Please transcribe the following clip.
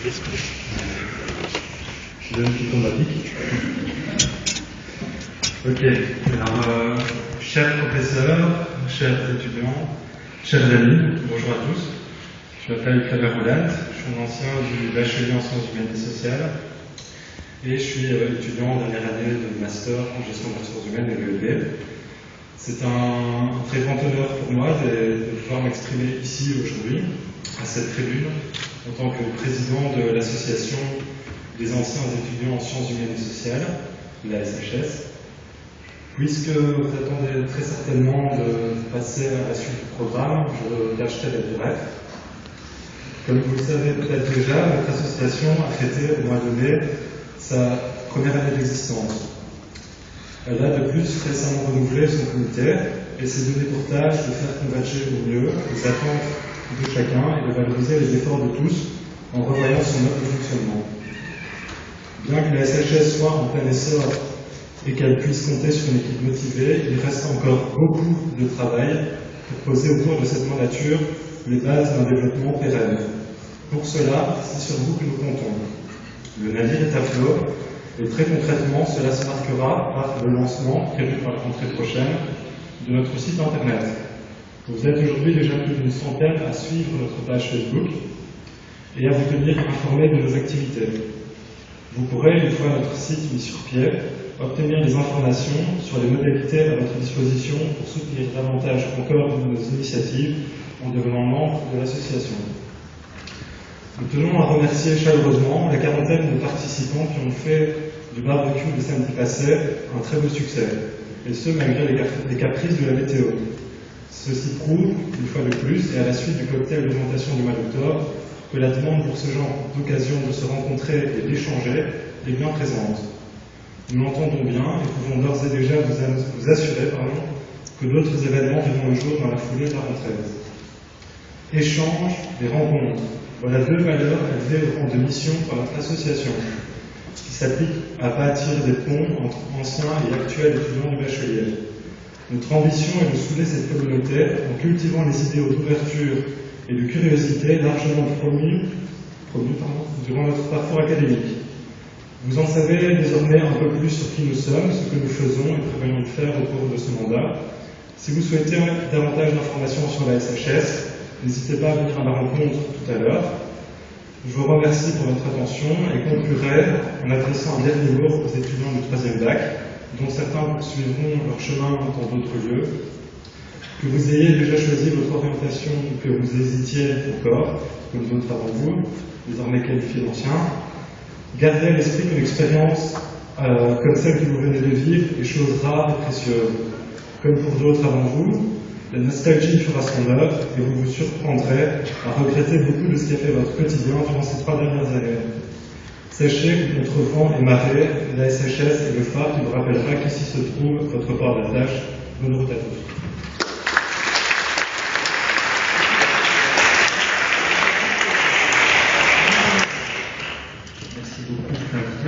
Je donne qui tombe à pic. Ok, alors, chers professeurs, chers étudiants, chers amis, bonjour à tous. Je m'appelle Claver Roland, je suis un ancien du bachelier en sciences humaines et sociales et je suis étudiant en dernière année de master en gestion des ressources humaines et l'ELB. C'est un très grand honneur pour moi de pouvoir m'exprimer ici aujourd'hui, à cette tribune, en tant que président de l'association des anciens étudiants en sciences humaines et sociales, la SHS. Puisque vous attendez très certainement de passer à la suite du programme, je tâcherai d'être bref. Comme vous le savez peut-être déjà, notre association a fêté au mois de mai sa première année d'existence. Elle a de plus récemment renouvelé son comité et s'est donné pour tâche de faire converger au mieux les attentes de chacun et de valoriser les efforts de tous en revoyant son mode de fonctionnement. Bien que la SHS soit en plein essor et qu'elle puisse compter sur une équipe motivée, il reste encore beaucoup de travail pour poser au cours de cette mandature les bases d'un développement pérenne. Pour cela, c'est sur vous que nous comptons. Le navire est à flot et très concrètement, cela se marquera par le lancement, prévu pour la rentrée prochaine, de notre site internet. Vous êtes aujourd'hui déjà plus d'une centaine à suivre notre page Facebook et à vous tenir informés de nos activités. Vous pourrez, une fois notre site mis sur pied, obtenir des informations sur les modalités à votre disposition pour soutenir davantage encore nos initiatives en devenant membre de l'association. Nous tenons à remercier chaleureusement la quarantaine de participants qui ont fait du barbecue de samedi passé un très beau succès, et ce malgré les caprices de la météo. Ceci prouve, une fois de plus, et à la suite du cocktail d'orientation du mois d'octobre, que la demande pour ce genre d'occasion de se rencontrer et d'échanger est bien présente. Nous l'entendons bien et pouvons d'ores et déjà vous assurer que d'autres événements verront le jour dans la foulée de la rentrée. Échange et rencontres. Voilà deux valeurs élevées au rang de mission par notre association, qui s'applique à bâtir des ponts entre anciens et actuels étudiants du bachelier. Notre ambition est de souder cette communauté en cultivant les idéaux d'ouverture et de curiosité largement promus durant notre parcours académique. Vous en savez désormais un peu plus sur qui nous sommes, ce que nous faisons et prévoyons de faire au cours de ce mandat. Si vous souhaitez davantage d'informations sur la SHS, n'hésitez pas à venir à ma rencontre tout à l'heure. Je vous remercie pour votre attention et conclurai en adressant un dernier mot aux étudiants du 3e bac, dont certains poursuivront leur chemin dans d'autres lieux. Que vous ayez déjà choisi votre orientation ou que vous hésitiez encore, comme d'autres avant vous, désormais qualifiés d'anciens, gardez à l'esprit qu'une expérience comme celle que vous venez de vivre est chose rare et précieuse. Comme pour d'autres avant vous, la nostalgie fera son œuvre et vous vous surprendrez à regretter beaucoup de ce qui a fait votre quotidien durant ces 3 dernières années. Sachez que contre vent et marée, la SHS est le phare qui vous rappellera qu'ici se trouve votre port d'attache. Bonne route à tous.